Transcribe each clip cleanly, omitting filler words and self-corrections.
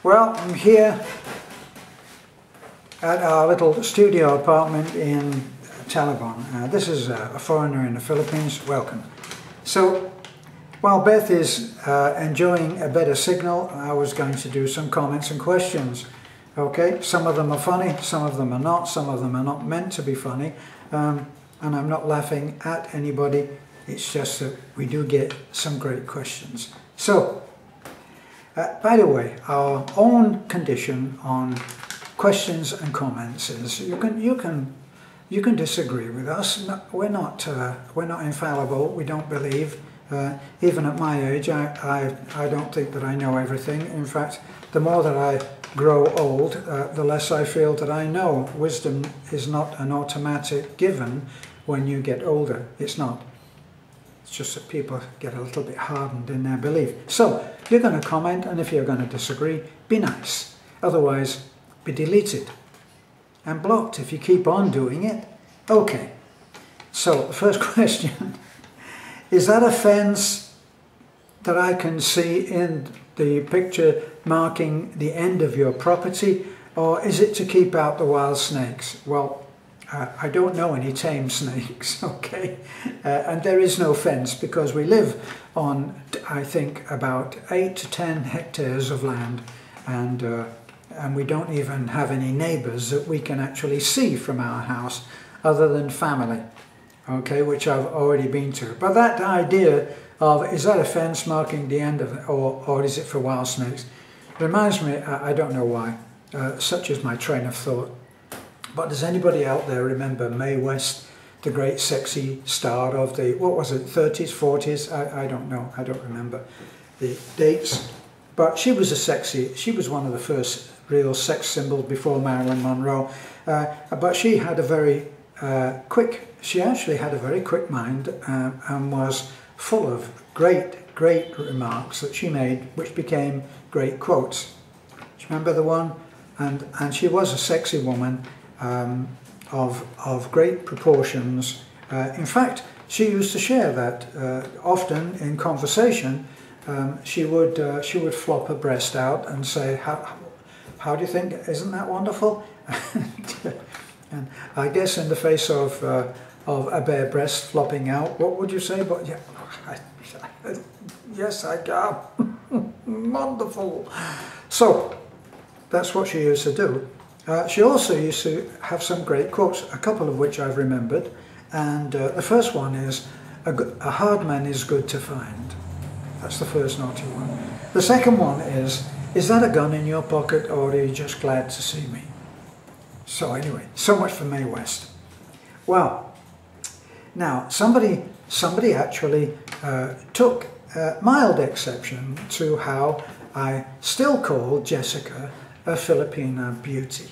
Well, I'm here at our little studio apartment in Talabon. This is a foreigner in the Philippines. Welcome. So, while Beth is enjoying a better signal, I was going to do some comments and questions. Okay, some of them are funny, some of them are not, some of them are not meant to be funny, and I'm not laughing at anybody. It's just that we do get some great questions. So, by the way, our own condition on questions and comments is you can disagree with us. We're not infallible. We don't believe. Even at my age, I don't think that I know everything. In fact, the more that I grow old, the less I feel that I know. Wisdom is not an automatic given when you get older. It's not. It's just that people get a little bit hardened in their belief. So, you're going to comment, and if you're going to disagree, be nice. Otherwise, be deleted and blocked if you keep on doing it. Okay, so the first question, is that a fence that I can see in the picture marking the end of your property, or is it to keep out the wild snakes? Well, I don't know any tame snakes, okay, and there is no fence because we live on, I think, about 8 to 10 hectares of land, and we don't even have any neighbours that we can actually see from our house other than family, okay, which I've already been to. But that idea of, is that a fence marking the end of it, or is it for wild snakes, reminds me, I don't know why, such is my train of thought. But does anybody out there remember Mae West, the great sexy star of the, what was it, 30s, 40s? I don't know, I don't remember the dates. But she was she was one of the first real sex symbols before Marilyn Monroe. But she had a very she actually had a very quick mind and was full of great remarks that she made, which became great quotes. Do you remember the one? And she was a sexy woman. Of great proportions. In fact, she used to share that often in conversation. She would flop her breast out and say, "How do you think? Isn't that wonderful?" And I guess in the face of a bare breast flopping out, what would you say? But yeah, yes, I can. Wonderful. So that's what she used to do. She also used to have some great quotes, a couple of which I've remembered, and the first one is, a hard man is good to find. That's the first naughty one. The second one is that a gun in your pocket, or are you just glad to see me? So anyway, so much for Mae West. Well, now somebody actually took mild exception to how I still call Jessica a Filipina beauty.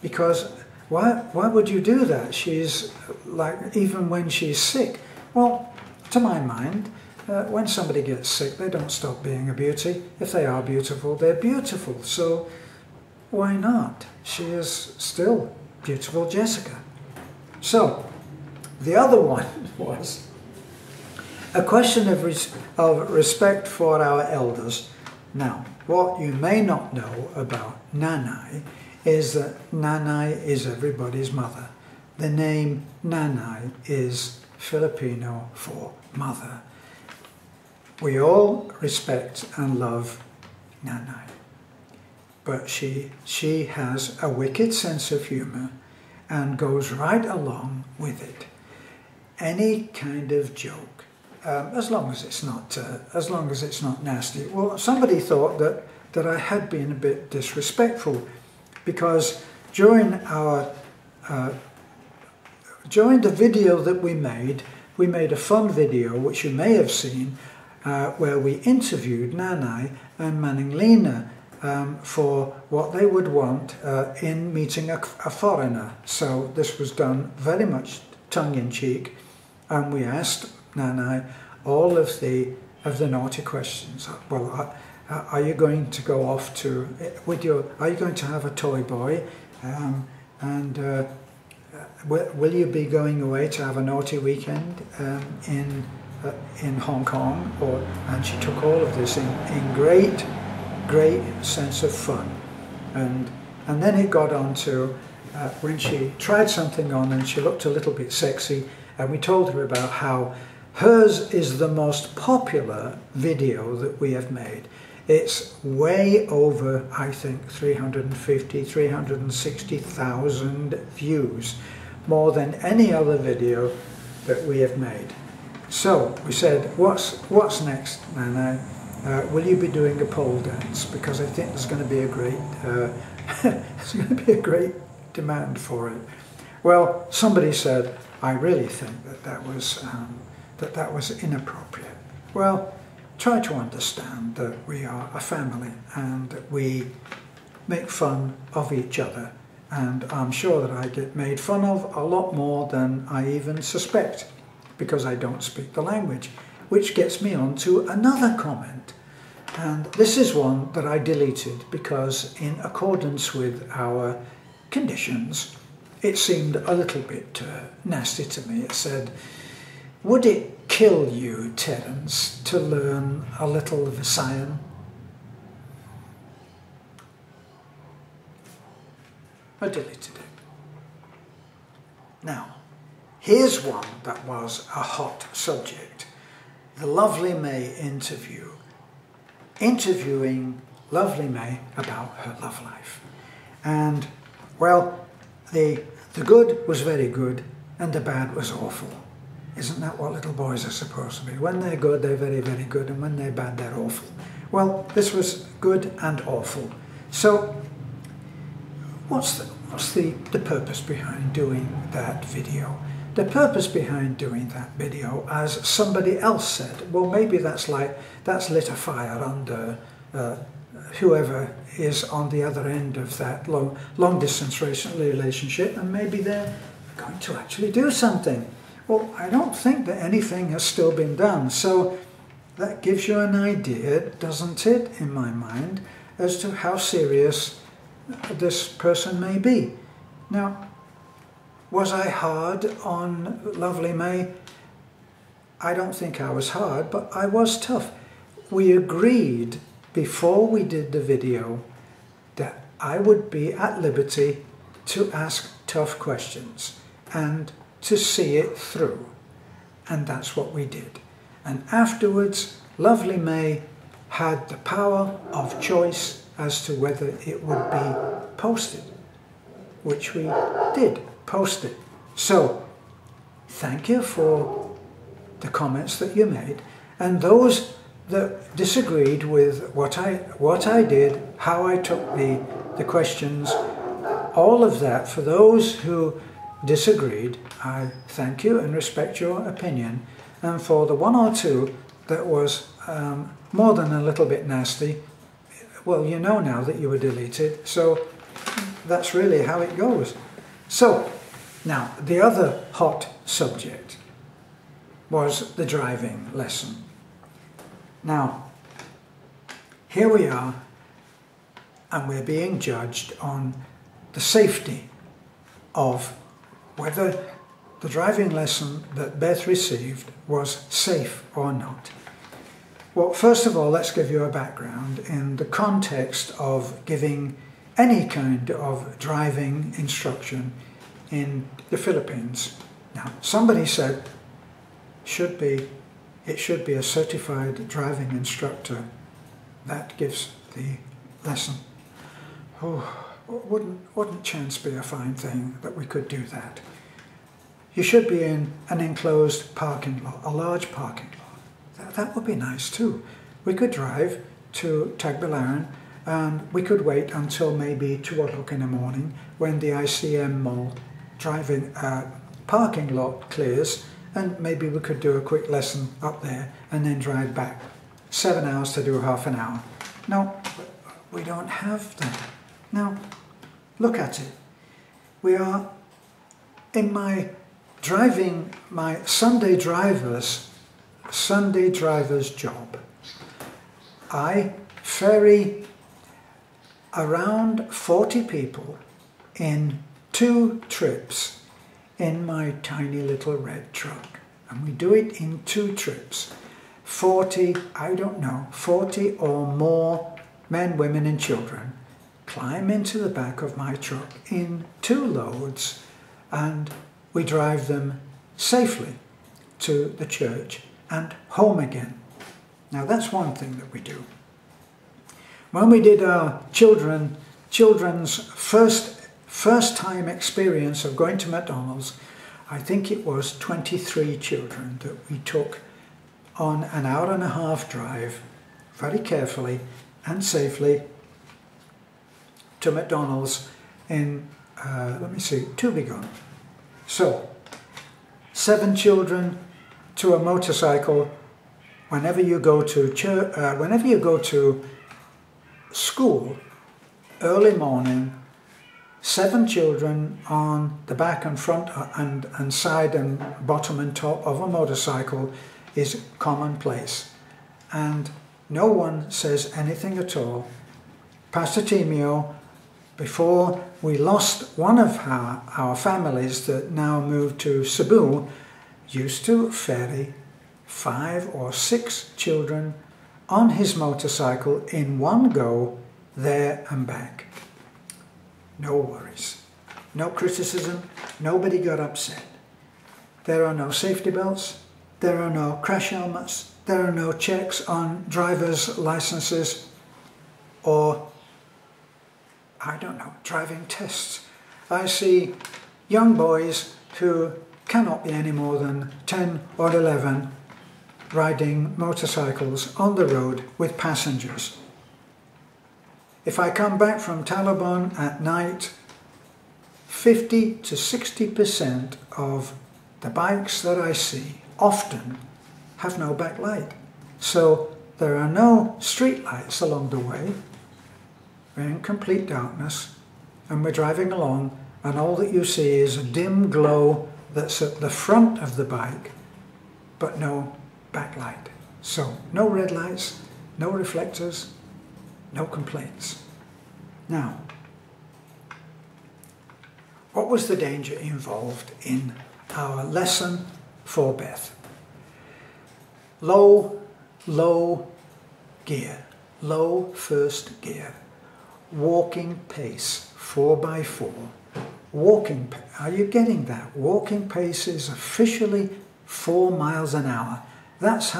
Because why would you do that? She's like, even when she's sick. Well, to my mind, when somebody gets sick, they don't stop being a beauty. If they are beautiful, they're beautiful. So why not? She is still beautiful Jessica. So the other one was a question of respect for our elders. Now, what you may not know about Nanay is that Nanay is everybody's mother. The name Nanay is Filipino for mother. We all respect and love Nanay, but she has a wicked sense of humour and goes right along with it. Any kind of joke, as long as it's not nasty. Well, somebody thought that I had been a bit disrespectful, because during the video that we made a fun video which you may have seen, where we interviewed Nanay and Maninglina for what they would want in meeting a foreigner. So this was done very much tongue-in-cheek, and we asked Nanay all of the naughty questions. Well, are you going to go off to are you going to have a toy boy, will you be going away to have a naughty weekend in Hong Kong? And she took all of this in great great sense of fun. And then it got on to when she tried something on and she looked a little bit sexy, and we told her about how hers is the most popular video that we have made. It's way over, I think, 350, 360,000 views, more than any other video that we have made. So we said, what's next, Nana? Will you be doing a pole dance? Because I think there's going to be a great, there's going to be a great demand for it. Well, somebody said, I really think that was inappropriate. Well, try to understand that we are a family and that we make fun of each other, and I'm sure that I get made fun of a lot more than I even suspect, because I don't speak the language, which gets me on to another comment. And this is one that I deleted because, in accordance with our conditions, it seemed a little bit nasty to me. It said, "Would it kill you, Terence, to learn a little Visayan?" I deleted it. Now, here's one that was a hot subject. The Lovely Mae interview. Interviewing Lovely Mae about her love life. And, well, the good was very good and the bad was awful. Isn't that what little boys are supposed to be? When they're good, they're very, very good, and when they're bad, they're awful. Well, this was good and awful. So, what's the purpose behind doing that video? The purpose behind doing that video, as somebody else said, well, maybe that's lit a fire under whoever is on the other end of that long distance relationship, and maybe they're going to actually do something. Well, I don't think that anything has still been done, so that gives you an idea, doesn't it, in my mind, as to how serious this person may be. Now, was I hard on Lovely Mae? I don't think I was hard, but I was tough. We agreed before we did the video that I would be at liberty to ask tough questions and to see it through. And that's what we did. And afterwards, Lovely Mae had the power of choice as to whether it would be posted, which we did post it. So, thank you for the comments that you made, and those that disagreed with what I did, how I took the questions, all of that. For those who disagreed, I thank you and respect your opinion, and for the one or two that was more than a little bit nasty, well, you know now that you were deleted, so that's really how it goes. So, now, the other hot subject was the driving lesson. Now, here we are, and we're being judged on the safety of whether the driving lesson that Beth received was safe or not. Well, first of all, let's give you a background in the context of giving any kind of driving instruction in the Philippines. Now, somebody said it should be a certified driving instructor that gives the lesson. Oh, wouldn't chance be a fine thing that we could do that? You should be in an enclosed parking lot, a large parking lot. That would be nice too. We could drive to Tagbilaran and we could wait until maybe 2 o'clock in the morning when the ICM mall driving parking lot clears, and maybe we could do a quick lesson up there and then drive back. 7 hours to do half an hour. No, we don't have that. Now, look at it. We are in my Sunday driver's job. I ferry around 40 people in 2 trips in my tiny little red truck, and we do it in 2 trips. 40, I don't know, 40 or more men, women and children, climb into the back of my truck in 2 loads, and we drive them safely to the church and home again. Now that's one thing that we do. When we did our children's first time experience of going to McDonald's, I think it was 23 children that we took on an hour-and-a-half drive, very carefully and safely, to McDonald's in, let me see, to be gone. So, 7 children to a motorcycle. Whenever you go to church, whenever you go to school, early morning, 7 children on the back and front and side and bottom and top of a motorcycle is commonplace, and no one says anything at all. Pastor Timio, before we lost one of our families that now moved to Cebu, used to ferry 5 or 6 children on his motorcycle in one go, there and back. No worries, no criticism, nobody got upset. There are no safety belts, there are no crash helmets, there are no checks on driver's licenses or, I don't know, driving tests. I see young boys who cannot be any more than 10 or 11 riding motorcycles on the road with passengers. If I come back from Taliban at night, 50 to 60% of the bikes that I see often have no backlight. So there are no street lights along the way. We're in complete darkness and we're driving along, and all that you see is a dim glow that's at the front of the bike, but no backlight. So no red lights, no reflectors, no complaints. Now, what was the danger involved in our lesson for Beth? Low gear, low first gear, walking pace, 4x4. Walking, are you getting that? Walking pace is officially 4 miles an hour. That's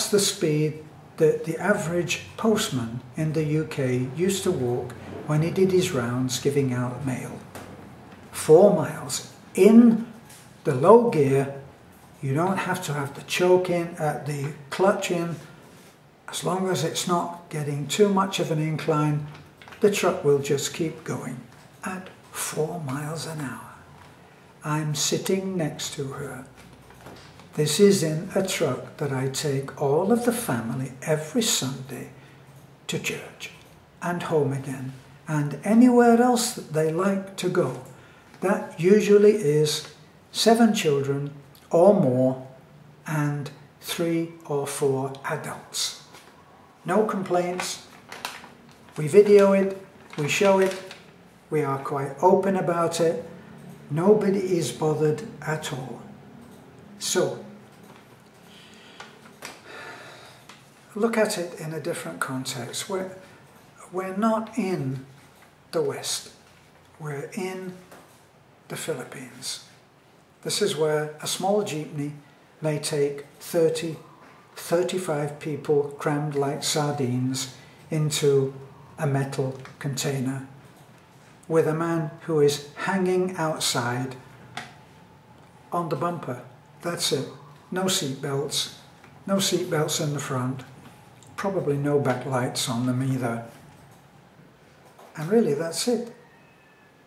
the speed that the average postman in the UK used to walk when he did his rounds giving out mail. 4 miles. In the low gear, you don't have to have the choke in, the clutch in. As long as it's not getting too much of an incline, the truck will just keep going at 4 miles an hour. I'm sitting next to her. This is in a truck that I take all of the family every Sunday to church and home again, and anywhere else that they like to go. That usually is 7 children or more and 3 or 4 adults. No complaints. We video it, we show it, we are quite open about it. Nobody is bothered at all. So, look at it in a different context. We're not in the West. We're in the Philippines. This is where a small jeepney may take 30, 35 people crammed like sardines into a metal container, with a man who is hanging outside on the bumper. That's it. No seat belts. No seat belts in the front. Probably no backlights on them either. And really, that's it.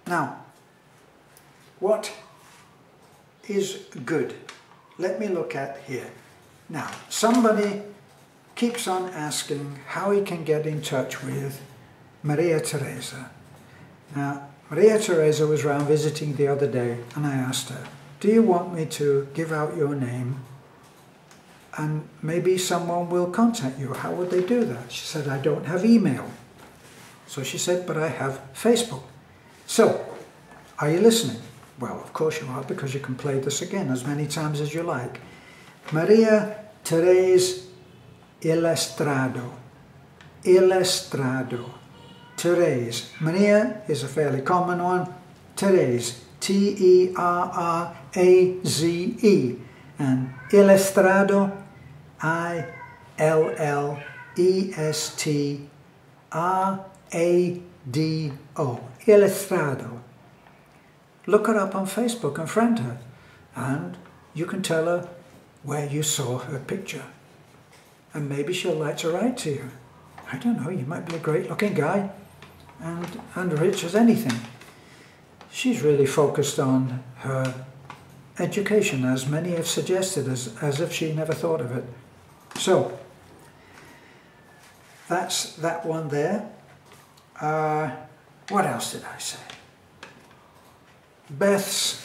Now, what is good? Let me look at here. Now, somebody keeps on asking how he can get in touch with Maria Teresa. Now, Maria Teresa was around visiting the other day, and I asked her, do you want me to give out your name and maybe someone will contact you? How would they do that? She said, I don't have email. So she said, but I have Facebook. So, are you listening? Well, of course you are, because you can play this again as many times as you like. Maria Teresa Ilestrado. Il estrado. Teresa. Maria is a fairly common one. Teresa. T-E-R-R-A-Z-E. And il estrado, I-L-L-E-S-T-R-A-D-O. Il estrado. Look her up on Facebook and friend her, and you can tell her where you saw her picture. And maybe she'll like to write to you. I don't know, you might be a great looking guy and rich as anything. She's really focused on her education, as many have suggested, as if she never thought of it. So, that's that one there. What else did I say? Beth's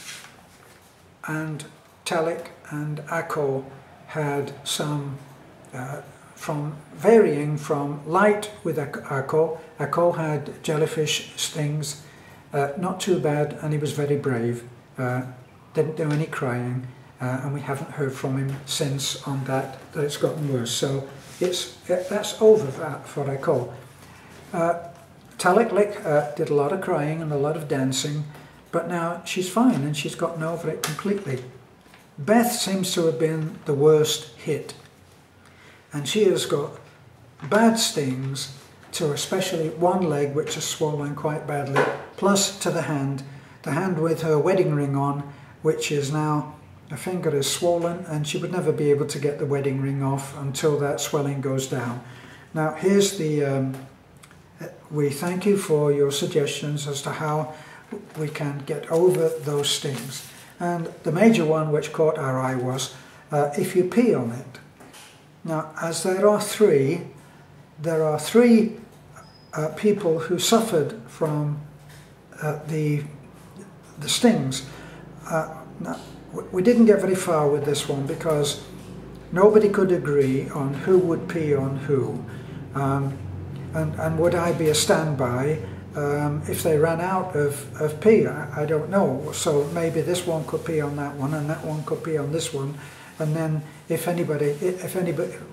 and Talik and Akko had some, varying from light with Akko. Akko had jellyfish stings, not too bad, and he was very brave. Didn't do any crying, and we haven't heard from him since on that it's gotten worse. So that's over for Akko. Talik did a lot of crying and a lot of dancing, but now she's fine and she's gotten over it completely. Beth seems to have been the worst hit, and she has got bad stings to especially one leg, which is swollen quite badly, plus to the hand with her wedding ring on, which is now, her finger is swollen, and she would never be able to get the wedding ring off until that swelling goes down. Now here's the, we thank you for your suggestions as to how we can get over those stings. And the major one which caught our eye was if you pee on it. Now, as there are three people who suffered from the stings. Now, we didn't get very far with this one because nobody could agree on who would pee on who. And would I be a standby if they ran out of pee? I don't know. So maybe this one could pee on that one, and that one could pee on this one. And then if any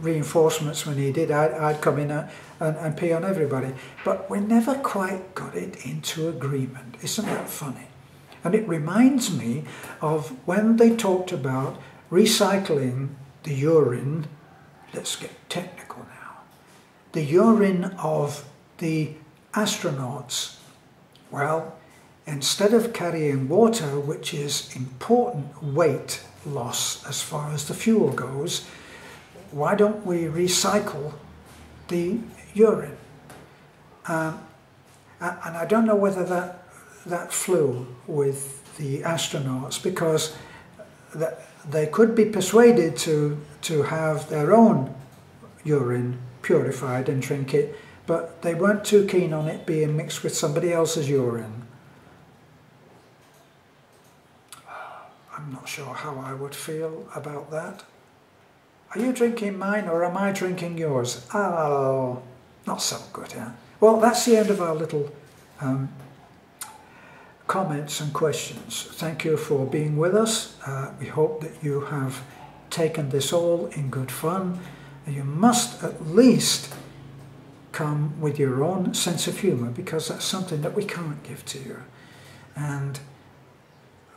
reinforcements were needed, I'd come in and pee on everybody. But we never quite got it into agreement. Isn't that funny? And it reminds me of when they talked about recycling the urine. Let's get technical now. The urine of the astronauts. Well, instead of carrying water, which is important weight loss as far as the fuel goes, why don't we recycle the urine? And I don't know whether that flew with the astronauts, because they could be persuaded to have their own urine purified and drink it, but they weren't too keen on it being mixed with somebody else's urine. I'm not sure how I would feel about that. Are you drinking mine or am I drinking yours? Oh, not so good, huh? Well, that's the end of our little comments and questions. Thank you for being with us. We hope that you have taken this all in good fun. You must at least come with your own sense of humour, because that's something that we can't give to you. And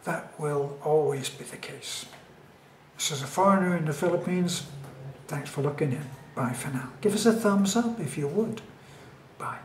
that will always be the case. This is a foreigner in the Philippines. Thanks for looking in. Bye for now. Give us a thumbs up if you would. Bye.